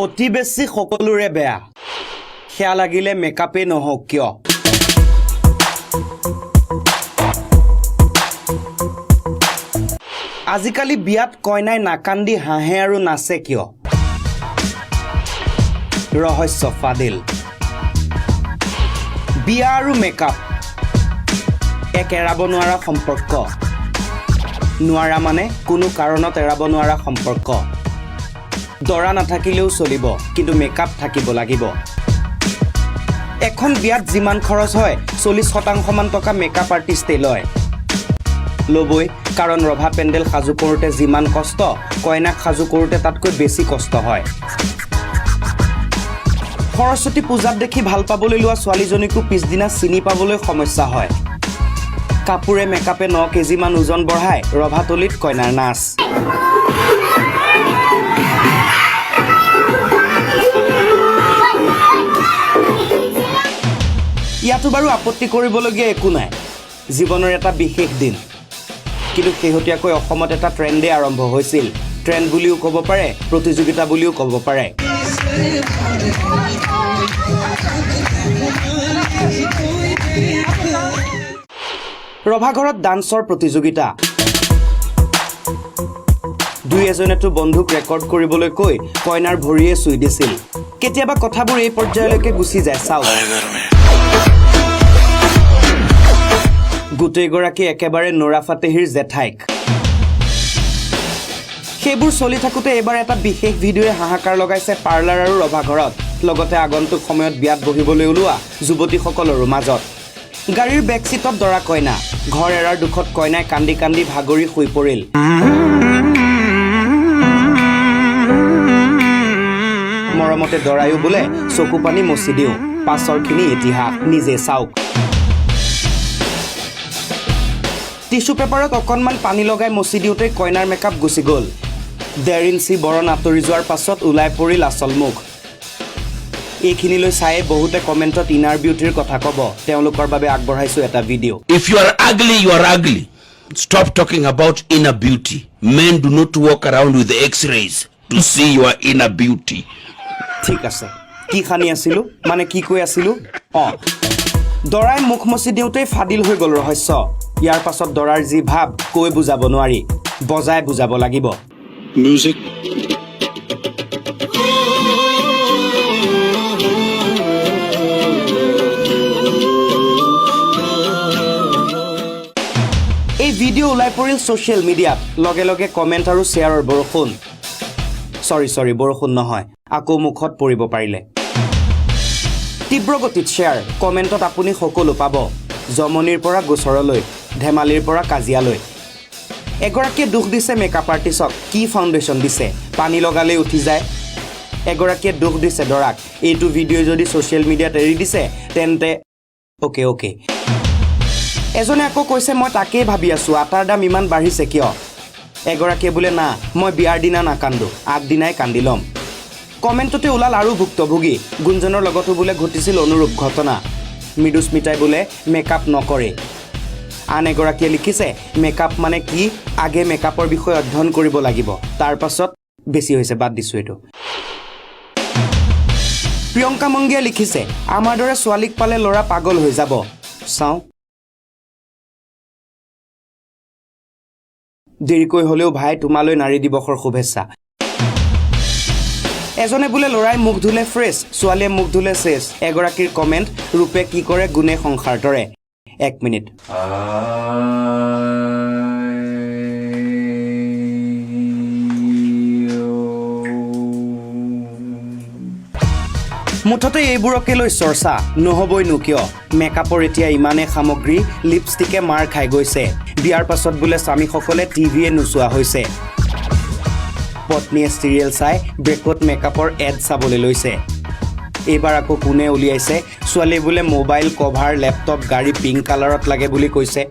অতি বেছি সকলোৰে বেয়া খেয়া লাগিলে মেকআপে নহওক কিয় আজিকালি বিয়াত কইনাই নাকান্দি হাঁহে আৰু নাচে কিয় ৰহস্য ফাদিল বিয়া আৰু মেকআপ এক এৰাব নোৱাৰা সম্পৰ্ক নোৱাৰা মানে কোনো কাৰণত এৰাব নোৱাৰা সম্পৰ্ক দৰা নাথাকিলেও চলিব কিন্তু মেকআপ থাকিব লাগিব এখন বিয়াত যিমান খৰচ হয় 40% মান টকা মেকআপ আৰ্টিষ্টে লয় লবই কাৰণ ৰভা পেণ্ডেল সাজু কৰোতে যিমান কষ্ট কইনাক সাজু কৰোতে তাতকৈ বেছি কষ্ট হয় সৰস্বতী পূজাত দেখি ভাল পাবলৈ লোৱা ছোৱালীজনীকো পিছদিনা চিনি পাবলৈ সমস্যা হয় কাপুৰে মেকআপে 9 কেজি মান ওজন বঢ়ায় ৰভাতলিত কইনাৰ নাচ ইয়াতো বাৰু আপত্তি কৰিবলগীয়া একো নাই জীৱনৰ এটা বিশেষ দিন কিন্তু শেহতীয়াকৈ অসমত এটা ট্ৰেণ্ডে আৰম্ভ হৈছিল ট্ৰেণ্ড বুলিও ক'ব পাৰে প্ৰতিযোগিতা বুলিও ক'ব পাৰে ৰভাঘৰত ডান্সৰ প্ৰতিযোগিতা দুই এজনেতো বন্ধুক ৰেকৰ্ড কৰিবলৈ কৈ কইনাৰ ভৰিয়ে চুই দিছিল কেতিয়াবা কথাবোৰ এই পৰ্যায়লৈকে গুচি যায় চাওক গোটেইগৰাকী একেবাৰে নোৰা ফাতেহীৰ জেঠাইক সেইবোৰ চলি থাকোতে এবাৰ এটা বিশেষ ভিডিঅ'য়ে হাহাকাৰ লগাইছে পাৰ্লাৰ আৰু ৰভাঘৰত লগতে আগন্তুক সময়ত বিয়াত বহিবলৈ ওলোৱা যুৱতীসকলৰো মাজত গাড়ীৰ বেক চিটত দৰা কইনা ঘৰ এৰাৰ দুখত কইনাই কান্দি কান্দি ভাগৰি শুই পৰিল মৰমতে দৰায়ো বোলে চকু পানী মচি দিওঁ পাছৰখিনি ইতিহাস নিজে চাওক টিস্যু পেপাৰত অকণমান পানী লগাই মচি দিওঁতে কইনাৰ মেকআপ গুচি গ'ল 1.5 ইঞ্চি বৰণ আঁতৰি যোৱাৰ পাছত ওলাই পৰিল আচল মুখ এইখিনিলৈ চাই বহুতে কমেণ্টত ইনাৰ বিউটিৰ কথা ক'ব তেওঁলোকৰ বাবে আগবঢ়াইছো এটা video' If you are ugly, you are ugly. Stop talking about inner beauty. Men do not walk around with x-rays to see your inner beauty. ঠিক আছে কি খানি আছিলো মানে কি কৈ আছিলো দৰাই মুখ মচি দিওঁতেই ফাদিল হৈ গ'ল ৰহস্য ইয়াৰ পাছত দৰাৰ যি ভাব কৈ বুজাব নোৱাৰি বজাই বুজাব লাগিব Music. এই ভিডিঅ' ওলাই পৰিল ছ'চিয়েল মিডিয়াত লগে লগে কমেণ্ট আৰু শ্বেয়াৰৰ বৰষুণ সৰি বৰষুণ নহয় আকৌ মুখত পৰিব পাৰিলে তীব্ৰ গতিত শ্বেয়াৰ কমেণ্টত আপুনি সকলো পাব জমনিৰ পৰা গোচৰলৈ ধেমালিৰ পৰা কাজিয়ালৈ এগৰাকীয়ে দুখ দিছে মেকআপ আৰ্টিষ্টক কি ফাউণ্ডেশ্যন দিছে পানী লগালেই উঠি যায় এগৰাকীয়ে দুখ দিছে দৰাক এইটো ভিডিঅ' যদি ছ'চিয়েল মিডিয়াত এৰি দিছে তেন্তে অ'কে এজনে আকৌ কৈছে মই তাকেই ভাবি আছোঁ আটাৰ দাম ইমান বাঢ়িছে কিয় এগৰাকীয়ে বোলে না মই বিয়াৰ দিনা নাকান্দো আগদিনাই কান্দি ল'ম কমেণ্টতে ওলাল আৰু ভুক্তভোগী গুঞ্জনৰ লগতো বোলে ঘটিছিল অনুৰূপ ঘটনা মৃদুস্মিতাই বোলে মেকআপ নকৰে আন এগৰাকীয়ে লিখিছে মেকআপ মানে কি আগে মেকআপৰ বিষয়ে অধ্যয়ন কৰিব লাগিব তাৰ পাছত বেছি হৈছে বাদ দিছোঁ এইটো প্ৰিয়ংকা মংগীয়ে লিখিছে আমাৰ দৰে ছোৱালীক পালে ল'ৰা পাগল হৈ যাব চাওঁ দেৰিকৈ হ'লেও ভাই তোমালৈ নাৰী দিৱসৰ শুভেচ্ছা এজনে বোলে ল'ৰাই মুখ ধুলে ফ্ৰেছ ছোৱালীয়ে মুখ ধুলে চেছ এগৰাকীৰ কমেণ্ট ৰূপে কি কৰে গুণে সংসাৰ তৰে 1 মিনিট মুঠতে এইবোৰকে লৈ চৰ্চা নহবইনো কিয় মেকআপৰ এতিয়া ইমানেই সামগ্ৰী লিপষ্টিকে মাৰ খাই গৈছে বিয়াৰ পাছত বোলে স্বামীসকলে টিভিয়ে নোচোৱা হৈছে পত্নীয়ে চিৰিয়েল চাই ব্ৰেকত মেকআপৰ এড চাবলৈ লৈছে এইবাৰ আকৌ কোনে উলিয়াইছে ছোৱালী বোলে মোবাইল কভাৰ লেপটপ গাড়ী পিংক কালাৰত লাগে বুলি কৈছে